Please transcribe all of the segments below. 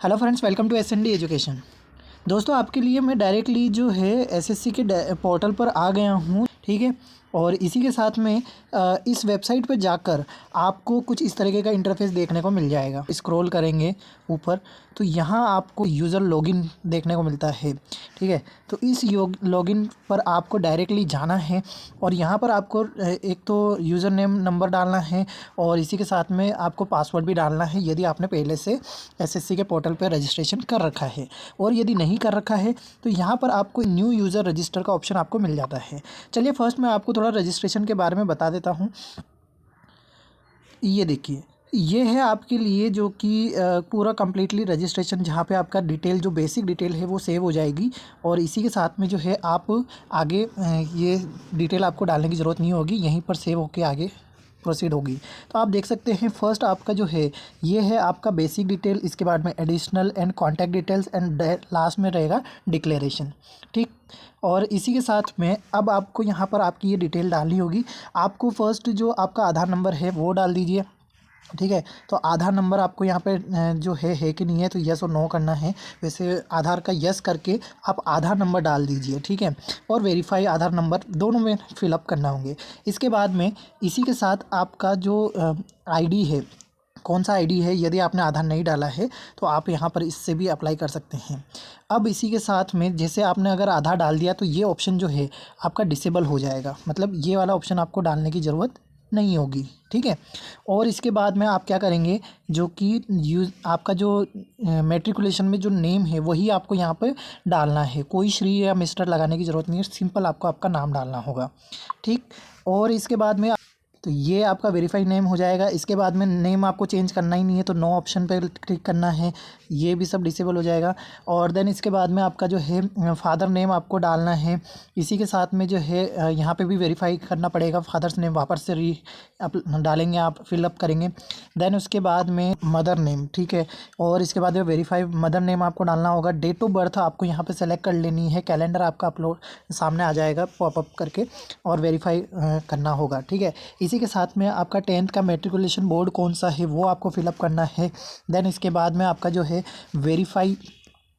Hello friends, welcome to S N D education. दोस्तों, आपके लिए मैं डायरेक्टली जो है एसएससी के पोर्टल पर आ गया हूँ, ठीक है। और इसी के साथ में इस वेबसाइट पर जाकर आपको कुछ इस तरीके का इंटरफेस देखने को मिल जाएगा। स्क्रॉल करेंगे ऊपर तो यहाँ आपको यूज़र लॉगिन देखने को मिलता है, ठीक है। तो इस लॉगिन पर आपको डायरेक्टली जाना है और यहाँ पर आपको एक तो यूज़र नेम नंबर डालना है और इसी के साथ में आपको पासवर्ड भी डालना है यदि आपने पहले से एसएससी के पोर्टल पर रजिस्ट्रेशन कर रखा है। और यदि नहीं कर रखा है तो यहाँ पर आपको न्यू यूज़र रजिस्टर का ऑप्शन आपको मिल जाता है। चलिए फर्स्ट मैं आपको थोड़ा रजिस्ट्रेशन के बारे में बता देता हूँ। ये देखिए, ये है आपके लिए जो कि पूरा कम्प्लीटली रजिस्ट्रेशन, जहाँ पे आपका डिटेल जो बेसिक डिटेल है वो सेव हो जाएगी। और इसी के साथ में जो है आप आगे ये डिटेल आपको डालने की ज़रूरत नहीं होगी, यहीं पर सेव होके आगे प्रोसीड होगी। तो आप देख सकते हैं फर्स्ट आपका जो है ये है आपका बेसिक डिटेल, इसके बाद में additional and contact details and last में रहेगा डिक्लेरेशन, ठीक। और इसी के साथ में अब आपको यहाँ पर आपकी ये डिटेल डालनी होगी। आपको फर्स्ट जो आपका आधार नंबर है वो डाल दीजिए, ठीक है। तो आधार नंबर आपको यहाँ पे जो है कि नहीं है तो यस और नो करना है। वैसे आधार का यस करके आप आधार नंबर डाल दीजिए, ठीक है। और वेरीफाई आधार नंबर दोनों में फिलअप करना होंगे। इसके बाद में इसी के साथ आपका जो आईडी है, कौन सा आईडी है, यदि आपने आधार नहीं डाला है तो आप यहाँ पर इससे भी अप्लाई कर सकते हैं। अब इसी के साथ में जैसे आपने अगर आधार डाल दिया तो ये ऑप्शन जो है आपका डिसेबल हो जाएगा, मतलब ये वाला ऑप्शन आपको डालने की ज़रूरत नहीं होगी, ठीक है। और इसके बाद में आप क्या करेंगे, जो कि आपका जो मैट्रिकुलेशन में जो नेम है वही आपको यहाँ पे डालना है। कोई श्री या मिस्टर लगाने की ज़रूरत नहीं है, सिंपल आपको आपका नाम डालना होगा, ठीक। और इसके बाद में तो ये आपका वेरीफाई नेम हो जाएगा। इसके बाद में नेम आपको चेंज करना ही नहीं है तो नो ऑप्शन पे क्लिक करना है, ये भी सब डिसेबल हो जाएगा। और देन इसके बाद में आपका जो है फादर नेम आपको डालना है। इसी के साथ में जो है यहाँ पे भी वेरीफाई करना पड़ेगा, फादर्स नेम वापस से डालेंगे, आप फिलअप करेंगे। देन उसके बाद में मदर नेम, ठीक है। और इसके बाद वेरीफाई मदर नेम आपको डालना होगा। डेट ऑफ बर्थ आपको यहाँ पे सेलेक्ट कर लेनी है, कैलेंडर आपका अपलोड सामने आ जाएगा पॉपअप करके, और वेरीफाई करना होगा, ठीक है। इसी के साथ में आपका 10th का मैट्रिकुलेशन बोर्ड कौन सा है वो आपको फिलअप करना है। देन इसके बाद में आपका जो है वेरीफाई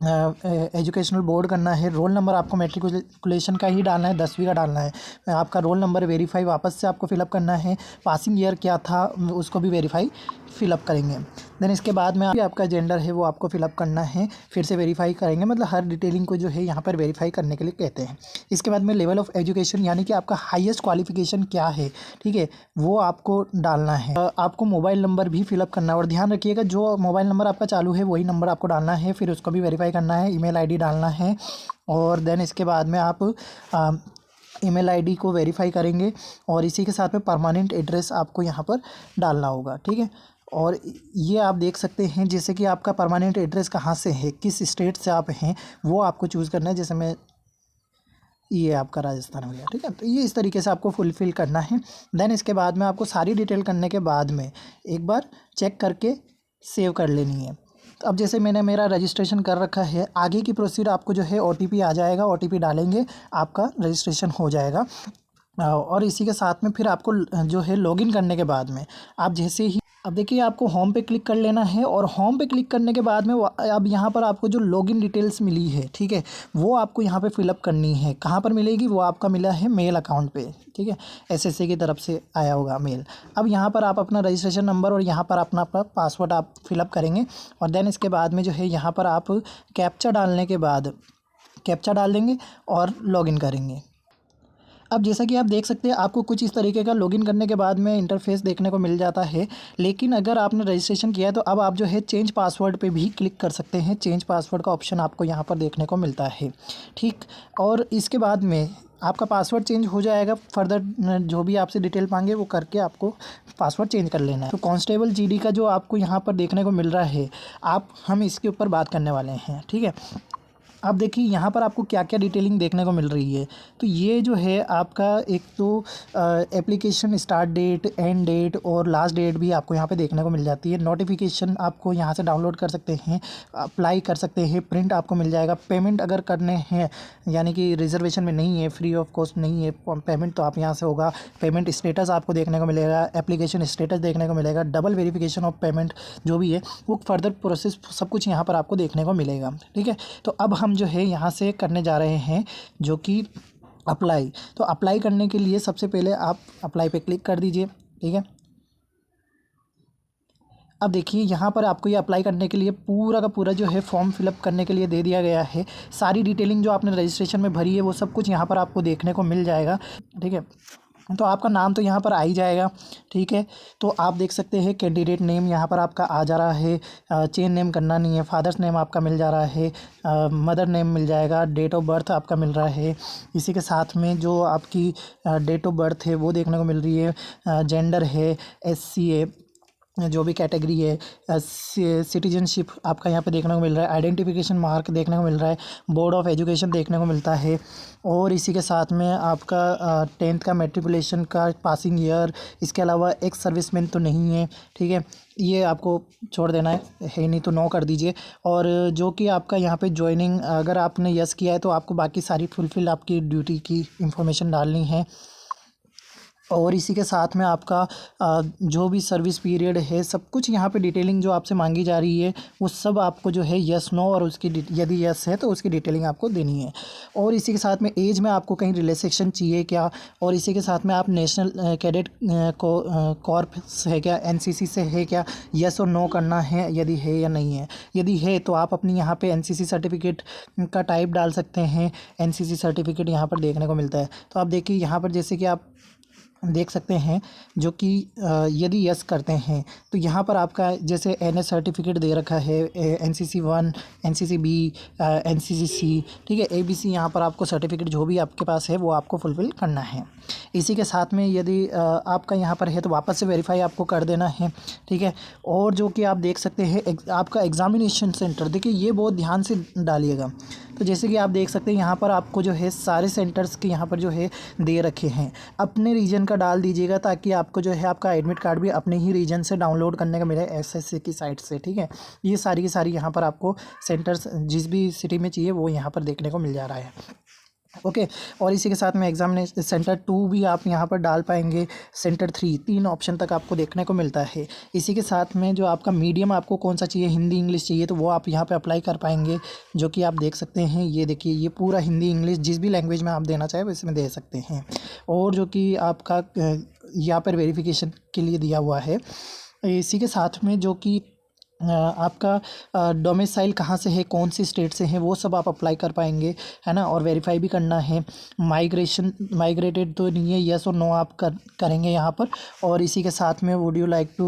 एजुकेशनल बोर्ड करना है। रोल नंबर आपको मैट्रिकुलेशन का ही डालना है, 10वीं का डालना है। आपका रोल नंबर वेरीफाई वापस से आपको फिलअप करना है। पासिंग ईयर क्या था उसको भी वेरीफाई फिलअप करेंगे। देन इसके बाद में आपका जेंडर है वो आपको फिलअप करना है, फिर से वेरीफाई करेंगे, मतलब हर डिटेलिंग को जो है यहाँ पर वेरीफाई करने के लिए कहते हैं। इसके बाद में लेवल ऑफ एजुकेशन यानी कि आपका हाईएस्ट क्वालिफिकेशन क्या है, ठीक है, वो आपको डालना है। आपको मोबाइल नंबर भी फिलअप करना है, और ध्यान रखिएगा जो मोबाइल नंबर आपका चालू है वही नंबर आपको डालना है, फिर उसको भी वेरीफाई करना है। ईमेल आईडी डालना है और देन इसके बाद में आप ईमेल आईडी को वेरीफाई करेंगे। और इसी के साथ में परमानेंट एड्रेस आपको यहाँ पर डालना होगा, ठीक है। और ये आप देख सकते हैं जैसे कि आपका परमानेंट एड्रेस कहाँ से है, किस स्टेट से आप हैं, वो आपको चूज़ करना है। जैसे मैं, ये आपका राजस्थान हो गया, ठीक है। तो ये इस तरीके से आपको फुलफ़िल करना है। देन इसके बाद में आपको सारी डिटेल करने के बाद में एक बार चेक करके सेव कर लेनी है। तो अब जैसे मैंने मेरा रजिस्ट्रेशन कर रखा है, आगे की प्रोसीड आपको जो है ओटीपी आ जाएगा, ओटीपी डालेंगे, आपका रजिस्ट्रेशन हो जाएगा। और इसी के साथ में फिर आपको जो है लॉगिन करने के बाद में आप जैसे ही, अब देखिए आपको होम पे क्लिक कर लेना है। और होम पे क्लिक करने के बाद में अब यहाँ पर आपको जो लॉगिन डिटेल्स मिली है, ठीक है, वो आपको यहाँ पे फिलअप करनी है। कहाँ पर मिलेगी, वो आपका मिला है मेल अकाउंट पे, ठीक है, एसएससी की तरफ से आया होगा मेल। अब यहाँ पर आप अपना रजिस्ट्रेशन नंबर और यहाँ पर अपना पासवर्ड आप फिलअप करेंगे। और देन इसके बाद में जो है यहाँ पर आप कैप्चा डालने के बाद कैप्चा डाल देंगे और लॉगिन करेंगे। अब जैसा कि आप देख सकते हैं आपको कुछ इस तरीके का लॉगिन करने के बाद में इंटरफेस देखने को मिल जाता है। लेकिन अगर आपने रजिस्ट्रेशन किया है तो अब आप जो है चेंज पासवर्ड पे भी क्लिक कर सकते हैं। चेंज पासवर्ड का ऑप्शन आपको यहाँ पर देखने को मिलता है, ठीक। और इसके बाद में आपका पासवर्ड चेंज हो जाएगा। फर्दर जो भी आपसे डिटेल मांगे वो करके आपको पासवर्ड चेंज कर लेना है। तो कांस्टेबल जीडी का जो आपको यहाँ पर देखने को मिल रहा है, हम इसके ऊपर बात करने वाले हैं, ठीक है। अब देखिए यहाँ पर आपको क्या क्या डिटेलिंग देखने को मिल रही है। तो ये जो है आपका एक तो application start date, end date और लास्ट डेट भी आपको यहाँ पे देखने को मिल जाती है। नोटिफिकेशन आपको यहाँ से डाउनलोड कर सकते हैं, अप्लाई कर सकते हैं, प्रिंट आपको मिल जाएगा। पेमेंट अगर करने हैं, यानी कि रिजर्वेशन में नहीं है, फ्री ऑफ कॉस्ट नहीं है पेमेंट, तो आप यहाँ से होगा। पेमेंट स्टेटस आपको देखने को मिलेगा, एप्लीकेशन स्टेटस देखने को मिलेगा, डबल वेरिफिकेशन ऑफ पेमेंट जो भी है वो फर्दर प्रोसेस सब कुछ यहाँ पर आपको देखने को मिलेगा। ठीक है, तो अब हम जो है यहाँ से करने जा रहे हैं जो कि अप्लाई। तो अप्लाई करने के लिए सबसे पहले आप अप्लाई पे क्लिक कर दीजिए। ठीक है, अब देखिए यहाँ पर आपको ये अप्लाई करने के लिए पूरा का पूरा जो है फॉर्म फिलअप करने के लिए दे दिया गया है। सारी डिटेलिंग जो आपने रजिस्ट्रेशन में भरी है वो सब कुछ यहाँ पर आपको देखने को मिल जाएगा। ठीक है, तो आपका नाम तो यहाँ पर आ ही जाएगा। ठीक है, तो आप देख सकते हैं कैंडिडेट नेम यहाँ पर आपका आ जा रहा है, चेन नेम करना नहीं है, फादर्स नेम आपका मिल जा रहा है, मदर नेम मिल जाएगा, डेट ऑफ बर्थ आपका मिल रहा है, इसी के साथ में जो आपकी डेट ऑफ बर्थ है वो देखने को मिल रही है, जेंडर है, SC है, जो भी कैटेगरी है, सिटीजनशिप आपका यहाँ पे देखने को मिल रहा है, आइडेंटिफिकेशन मार्क देखने को मिल रहा है, बोर्ड ऑफ एजुकेशन देखने को मिलता है, और इसी के साथ में आपका 10th का मैट्रिकुलेशन का पासिंग ईयर। इसके अलावा एक्स सर्विसमैन तो नहीं है। ठीक है, ये आपको छोड़ देना है नहीं तो नो कर दीजिए। और जो कि आपका यहाँ पे ज्वाइनिंग अगर आपने यस किया है तो आपको बाकी सारी फुलफिल आपकी ड्यूटी की इंफॉर्मेशन डालनी है। और इसी के साथ में आपका जो भी सर्विस पीरियड है सब कुछ यहाँ पे डिटेलिंग जो आपसे मांगी जा रही है वो सब आपको जो है यस नो, और उसकी यदि यस है तो उसकी डिटेलिंग आपको देनी है। और इसी के साथ में एज में आपको कहीं रिलैक्सेशन चाहिए क्या, और इसी के साथ में आप नेशनल कैडेट कॉर्प है क्या, NCC से है क्या, यस और नो करना है यदि है या नहीं है। यदि है तो आप अपनी यहाँ पे NCC सर्टिफिकेट का टाइप डाल सकते हैं। NCC सर्टिफिकेट यहाँ पर देखने को मिलता है। तो आप देखिए यहाँ पर जैसे कि आप देख सकते हैं जो कि यदि यस करते हैं तो यहाँ पर आपका जैसे NS सर्टिफिकेट दे रखा है, NCC 1, NCC B, NCC C। ठीक है, ABC यहाँ पर आपको सर्टिफिकेट जो भी आपके पास है वो आपको फुलफ़िल करना है। इसी के साथ में यदि आपका यहाँ पर है तो वापस से वेरीफाई आपको कर देना है। ठीक है, और जो कि आप देख सकते हैं आपका एग्ज़ामिनेशन सेंटर, देखिए ये बहुत ध्यान से डालिएगा। तो जैसे कि आप देख सकते हैं यहाँ पर आपको जो है सारे सेंटर्स के यहाँ पर जो है दे रखे हैं। अपने रीजन का डाल दीजिएगा ताकि आपको जो है आपका एडमिट कार्ड भी अपने ही रीजन से डाउनलोड करने का मिले SSC की साइट से। ठीक है, ये सारी की सारी यहाँ पर आपको सेंटर्स जिस भी सिटी में चाहिए वो यहाँ पर देखने को मिल जा रहा है। ओके, और इसी के साथ में एग्जामिनेशन सेंटर 2 भी आप यहाँ पर डाल पाएंगे, सेंटर 3, 3 ऑप्शन तक आपको देखने को मिलता है। इसी के साथ में जो आपका मीडियम आपको कौन सा चाहिए, हिंदी इंग्लिश चाहिए तो वो आप यहाँ पे अप्लाई कर पाएंगे, जो कि आप देख सकते हैं। ये देखिए ये पूरा हिंदी इंग्लिश जिस भी लैंग्वेज में आप देना चाहें वो इसमें दे सकते हैं। और जो कि आपका यहाँ पर वेरिफिकेशन के लिए दिया हुआ है। इसी के साथ में जो कि आपका डोमिसाइल कहाँ से है, कौन सी स्टेट से है, वो सब आप अप्लाई कर पाएंगे, है ना। और वेरीफाई भी करना है। माइग्रेटेड तो नहीं है, यस और नो आप करेंगे यहाँ पर। और इसी के साथ में would you like to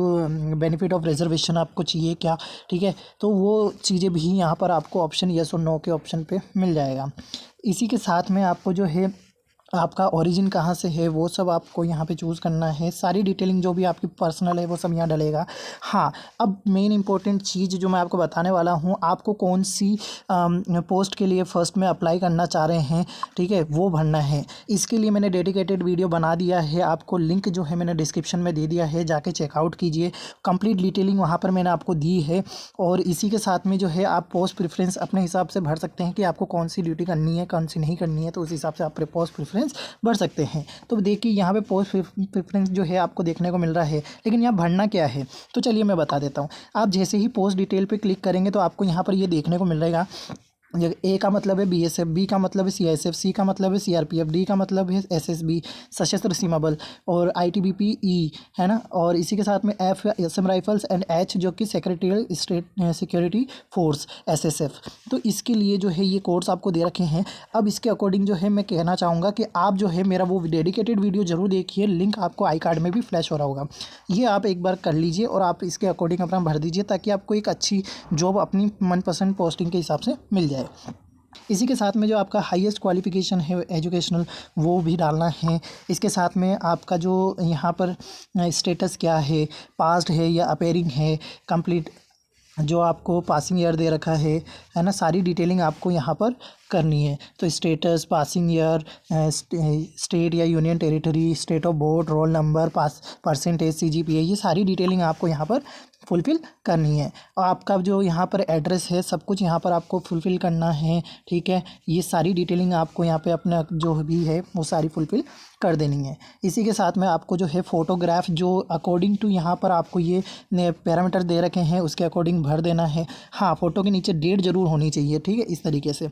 benefit of reservation आपको चाहिए क्या, ठीक है, तो वो चीज़ें भी यहाँ पर आपको ऑप्शन यस और नो के ऑप्शन पे मिल जाएगा। इसी के साथ में आपको जो है आपका ओरिजिन कहाँ से है वो सब आपको यहाँ पे चूज़ करना है। सारी डिटेलिंग जो भी आपकी पर्सनल है वो सब यहाँ डलेगा। हाँ, अब मेन इंपॉर्टेंट चीज़ जो मैं आपको बताने वाला हूँ, आपको कौन सी पोस्ट के लिए फ़र्स्ट में अप्लाई करना चाह रहे हैं, ठीक है, वो भरना है। इसके लिए मैंने डेडिकेटेड वीडियो बना दिया है, आपको लिंक जो है मैंने डिस्क्रिप्शन में दे दिया है, जाके चेकआउट कीजिए। कंप्लीट डिटेलिंग वहाँ पर मैंने आपको दी है। और इसी के साथ में जो है आप पोस्ट प्रेफरेंस अपने हिसाब से भर सकते हैं कि आपको कौन सी ड्यूटी करनी है, कौन सी नहीं करनी है, तो उस हिसाब से आप पोस्ट प्रेफरेंस भर सकते हैं। तो देखिए यहाँ पे पोस्ट प्रेफरेंस जो है आपको देखने को मिल रहा है, लेकिन यहाँ भरना क्या है तो चलिए मैं बता देता हूँ। आप जैसे ही पोस्ट डिटेल पे क्लिक करेंगे तो आपको यहाँ पर ये देखने को मिल रहेगा। ए का मतलब है BSF, बी का मतलब है CISF, सी का मतलब है CRPF, डी का मतलब है SSB सशस्त्र सीमा बल, और ITBP E है ना। और इसी के साथ में F Assam rifles, and H जो कि secretarial state security force SSF। तो इसके लिए जो है ये कोड्स आपको दे रखे हैं। अब इसके अकॉर्डिंग जो है मैं कहना चाहूँगा कि आप जो है मेरा वो डेडिकेटेड वीडियो ज़रूर देखिए, लिंक आपको आई कार्ड में भी फ्लैश हो रहा होगा, ये आप एक बार कर लीजिए और आप इसके अकॉर्डिंग अपना भर दीजिए ताकि आपको एक अच्छी जॉब अपनी मनपसंद पोस्टिंग के हिसाब से मिल जाए। इसी के साथ में जो आपका हाईएस्ट क्वालिफ़िकेशन है एजुकेशनल वो भी डालना है। इसके साथ में आपका जो यहाँ पर स्टेटस क्या है, पास्ड है या अपेयरिंग है, कंप्लीट जो आपको पासिंग ईयर दे रखा है ना, सारी डिटेलिंग आपको यहाँ पर करनी है। तो स्टेटस, पासिंग ईयर, स्टेट या union territory, state of board, roll number, pass percentage, CGPA, ये सारी डिटेलिंग आपको यहाँ पर फुलफ़िल करनी है। और आपका जो यहाँ पर एड्रेस है सब कुछ यहाँ पर आपको फुलफ़िल करना है, ठीक है। ये सारी डिटेलिंग आपको यहाँ पे अपना जो भी है वो सारी फुलफ़िल कर देनी है। इसी के साथ में आपको जो है फ़ोटोग्राफ जो अकॉर्डिंग टू यहाँ पर आपको ये पैरामीटर दे रखे हैं उसके अकॉर्डिंग भर देना है। हाँ, फ़ोटो के नीचे डेट ज़रूर होनी चाहिए, ठीक है, इस तरीके से।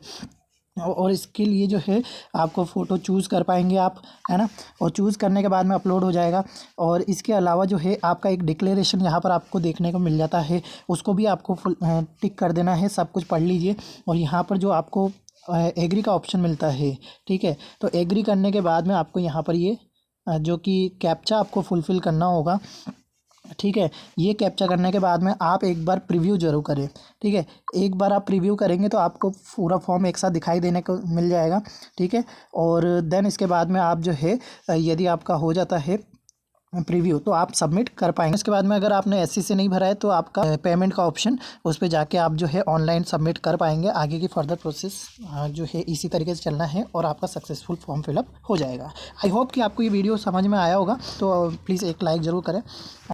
और इसके लिए जो है आपको फ़ोटो चूज़ कर पाएंगे आप, है ना। और चूज़ करने के बाद में अपलोड हो जाएगा। और इसके अलावा जो है आपका एक डिक्लेरेशन यहाँ पर आपको देखने को मिल जाता है, उसको भी आपको फुल टिक कर देना है। सब कुछ पढ़ लीजिए। और यहाँ पर जो आपको एग्री का ऑप्शन मिलता है, ठीक है, तो एग्री करने के बाद में आपको यहाँ पर ये जो कि कैप्चा आपको फुलफ़िल करना होगा, ठीक है। ये कैप्चा करने के बाद में आप एक बार प्रीव्यू ज़रूर करें, ठीक है। एक बार आप प्रीव्यू करेंगे तो आपको पूरा फॉर्म एक साथ दिखाई देने को मिल जाएगा, ठीक है। और देन इसके बाद में आप जो है यदि आपका हो जाता है प्रीव्यू तो आप सबमिट कर पाएंगे। इसके बाद में अगर आपने एससी से नहीं भरा है तो आपका पेमेंट का ऑप्शन, उस पर जाके आप जो है ऑनलाइन सबमिट कर पाएंगे। आगे की फर्दर प्रोसेस जो है इसी तरीके से चलना है और आपका सक्सेसफुल फॉर्म फिलअप हो जाएगा। आई होप कि आपको ये वीडियो समझ में आया होगा, तो प्लीज़ एक लाइक ज़रूर करें।